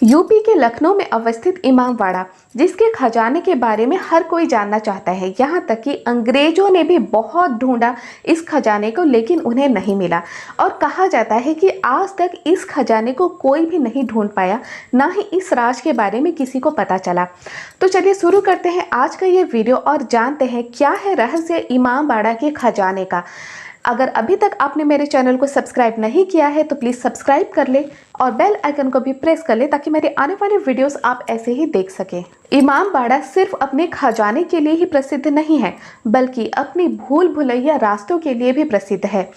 UP के लखनऊ में अवस्थित इमामबाड़ा, जिसके खजाने के बारे में हर कोई जानना चाहता है। यहाँ तक कि अंग्रेजों ने भी बहुत ढूंढा इस खजाने को, लेकिन उन्हें नहीं मिला। और कहा जाता है कि आज तक इस खजाने को कोई भी नहीं ढूंढ पाया, ना ही इस राज के बारे में किसी को पता चला। तो चलिए शुरू करते हैं आज का ये वीडियो और जानते हैं क्या है रहस्य इमामबाड़ा के खजाने का। अगर अभी तक आपने मेरे चैनल को सब्सक्राइब नहीं किया है तो प्लीज़ सब्सक्राइब कर ले और बेल आइकन को भी प्रेस कर ले ताकि मेरे आने वाले वीडियोस आप ऐसे ही देख सकें। इमामबाड़ा सिर्फ अपने खजाने के लिए ही प्रसिद्ध नहीं है, बल्कि अपनी भूल भुलैया रास्तों के लिए भी प्रसिद्ध है।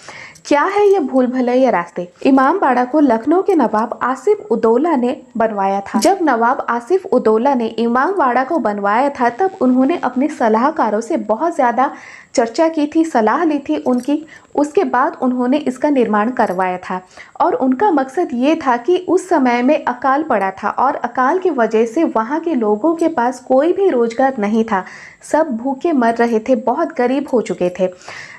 क्या है ये भूल भुलैया रास्ते? इमामबाड़ा को लखनऊ के नवाब आसिफ उदौला ने बनवाया था। जब नवाब आसिफ उदौला ने इमामबाड़ा को बनवाया था तब उन्होंने अपने सलाहकारों से बहुत ज़्यादा चर्चा की थी, सलाह ली थी उनकी। उसके बाद उन्होंने इसका निर्माण करवाया था और उनका मकसद ये था कि उस समय में अकाल पड़ा था और अकाल की वजह से वहाँ के लोगों के पास कोई भी रोजगार नहीं था, सब भूखे मर रहे थे, बहुत गरीब हो चुके थे।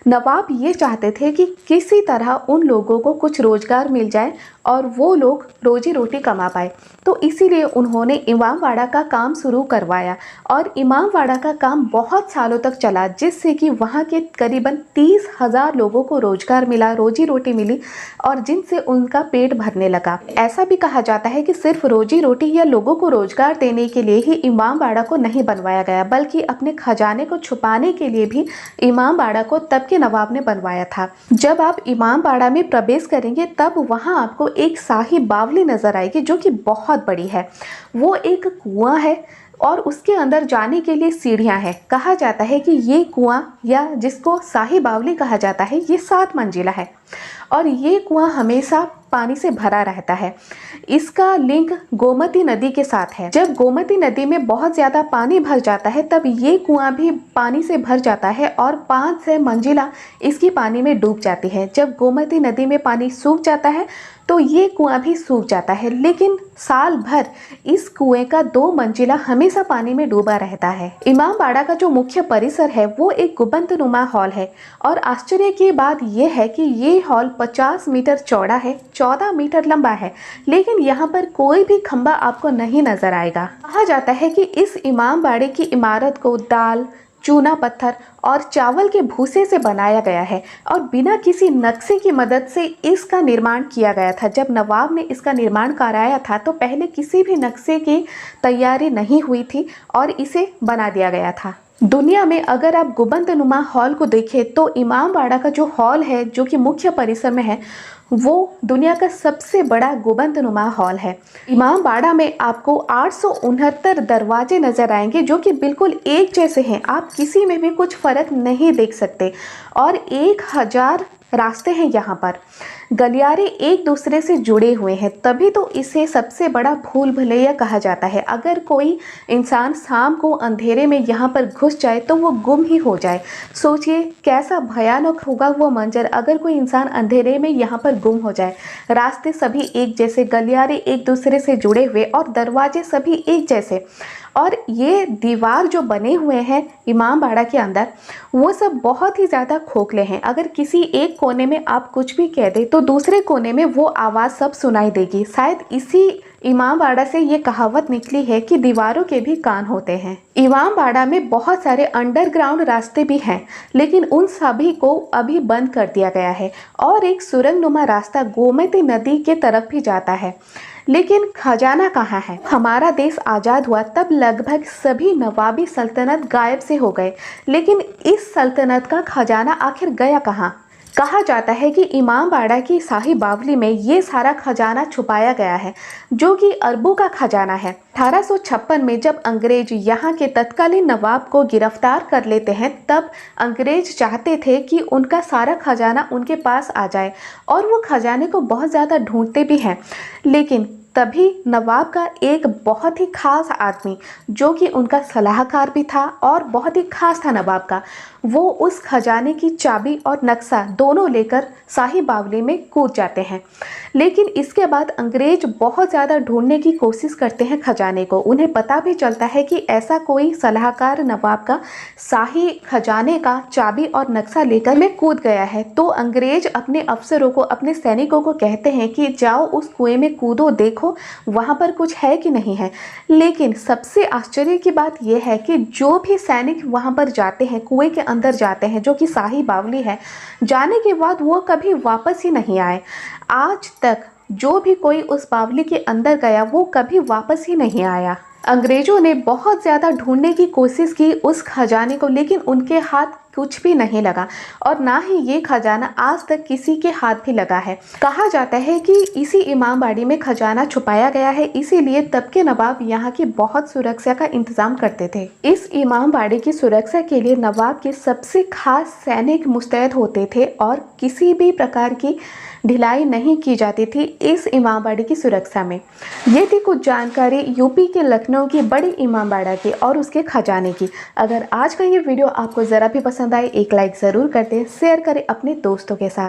नवाब ये चाहते थे कि किसी तरह उन लोगों को कुछ रोजगार मिल जाए और वो लोग रोजी रोटी कमा पाए। तो इसीलिए उन्होंने इमामबाड़ा का काम शुरू करवाया और इमामबाड़ा का काम बहुत सालों तक चला, जिससे कि वहाँ के करीबन 30,000 लोगों को रोजगार मिला, रोजी रोटी मिली और जिनसे उनका पेट भरने लगा। ऐसा भी कहा जाता है कि सिर्फ रोजी रोटी या लोगों को रोजगार देने के लिए ही इमामबाड़ा को नहीं बनवाया गया, बल्कि अपने खजाने को छुपाने के लिए भी इमामबाड़ा को तब के नवाब ने बनवाया था। जब आप इमामबाड़ा में प्रवेश करेंगे तब वहाँ आपको एक शाही बावली नजर आएगी जो कि बहुत बड़ी है। वो एक कुआं है और उसके अंदर जाने के लिए सीढ़ियां हैं। कहा जाता है कि ये कुआं या जिसको शाही बावली कहा जाता है ये 7 मंजिला है और ये कुआं हमेशा पानी से भरा रहता है। इसका लिंक गोमती नदी के साथ है। जब गोमती नदी में बहुत ज़्यादा पानी भर जाता है तब ये कुआं भी पानी से भर जाता है और 5-6 मंजिला इसकी पानी में डूब जाती है। जब गोमती नदी में पानी सूख जाता है तो ये कुआं भी सूख जाता है, लेकिन साल भर इस कुएं का 2 मंजिला हमेशा पानी में डूबा रहता है। इमामबाड़ा का जो मुख्य परिसर है वो एक गुंबदनुमा हॉल है और आश्चर्य की बात यह है कि ये हॉल 50 मीटर चौड़ा है, 14 मीटर लंबा है, लेकिन यहाँ पर कोई भी खंबा आपको नहीं नजर आएगा। कहा जाता है कि इस इमामबाड़े की इमारत को दाल, चूना पत्थर और चावल के भूसे से बनाया गया है और बिना किसी नक्शे की मदद से इसका निर्माण किया गया था। जब नवाब ने इसका निर्माण कराया था तो पहले किसी भी नक्शे की तैयारी नहीं हुई थी और इसे बना दिया गया था। दुनिया में अगर आप गुंबदनुमा हॉल को देखें तो इमामबाड़ा का जो हॉल है जो कि मुख्य परिसर में है वो दुनिया का सबसे बड़ा गुंबदनुमा हॉल है। इमामबाड़ा में आपको 869 दरवाजे नजर आएंगे जो कि बिल्कुल एक जैसे हैं, आप किसी में भी कुछ फर्क नहीं देख सकते और 1000 रास्ते हैं। यहाँ पर गलियारे एक दूसरे से जुड़े हुए हैं, तभी तो इसे सबसे बड़ा भूल भुलैया कहा जाता है। अगर कोई इंसान शाम को अंधेरे में यहाँ पर घुस जाए तो वो गुम ही हो जाए। सोचिए कैसा भयानक होगा वो मंजर अगर कोई इंसान अंधेरे में यहाँ पर गुम हो जाए। रास्ते सभी एक जैसे, गलियारे एक दूसरे से जुड़े हुए और दरवाजे सभी एक जैसे, और ये दीवार जो बने हुए हैं इमामबाड़ा के अंदर वो सब बहुत ही ज़्यादा खोखले हैं। अगर किसी एक कोने में आप कुछ भी कह दें तो दूसरे कोने में वो आवाज़ सब सुनाई देगी। शायद इसी इमामबाड़ा से ये कहावत निकली है कि दीवारों के भी कान होते हैं। इमामबाड़ा में बहुत सारे अंडरग्राउंड रास्ते भी हैं, लेकिन उन सभी को अभी बंद कर दिया गया है और एक सुरंगनुमा रास्ता गोमती नदी के तरफ भी जाता है। लेकिन खजाना कहाँ है? हमारा देश आज़ाद हुआ तब लगभग सभी नवाबी सल्तनत गायब से हो गए, लेकिन इस सल्तनत का खजाना आखिर गया कहाँ? कहा जाता है कि इमामबाड़ा की शाही बावली में ये सारा खजाना छुपाया गया है जो कि अरबों का खजाना है। 1856 में जब अंग्रेज यहाँ के तत्कालीन नवाब को गिरफ्तार कर लेते हैं तब अंग्रेज चाहते थे कि उनका सारा खजाना उनके पास आ जाए और वो खजाने को बहुत ज़्यादा ढूंढते भी हैं। लेकिन तभी नवाब का एक बहुत ही खास आदमी जो कि उनका सलाहकार भी था और बहुत ही खास था नवाब का, वो उस खजाने की चाबी और नक्शा दोनों लेकर शाही बावली में कूद जाते हैं। लेकिन इसके बाद अंग्रेज बहुत ज़्यादा ढूंढने की कोशिश करते हैं खजाने को। उन्हें पता भी चलता है कि ऐसा कोई सलाहकार नवाब का शाही खजाने का चाबी और नक्शा लेकर में कूद गया है। तो अंग्रेज अपने अफसरों को, अपने सैनिकों को कहते हैं कि जाओ उस कुएं में कूदो, देखो वहाँ पर कुछ है कि नहीं है। लेकिन सबसे आश्चर्य की बात यह है कि जो भी सैनिक वहाँ पर जाते हैं, कुएं के अंदर जाते हैं, जो कि शाही बावली है, जाने के बाद वो कभी वापस ही नहीं आए। आज तक जो भी कोई उस बावली के अंदर गया वो कभी वापस ही नहीं आया। अंग्रेजों ने बहुत ज़्यादा ढूंढने की कोशिश की उस खजाने को, लेकिन उनके हाथ कुछ भी नहीं लगा और ना ही ये खजाना आज तक किसी के हाथ भी लगा है। कहा जाता है कि इसी इमामबाड़ी में खजाना छुपाया गया है, इसीलिए तब के नवाब यहाँ की बहुत सुरक्षा का इंतजाम करते थे। इस इमामबाड़ी की सुरक्षा के लिए नवाब के सबसे खास सैनिक मुस्तैद होते थे और किसी भी प्रकार की ढिलाई नहीं की जाती थी इस इमामबाड़ी की सुरक्षा में। ये थी कुछ जानकारी यूपी के लखनऊ की बड़ी इमामबाड़ा की और उसके खजाने की। अगर आज का ये वीडियो आपको ज़रा भी पसंद आए, एक लाइक ज़रूर कर दें, शेयर करें अपने दोस्तों के साथ।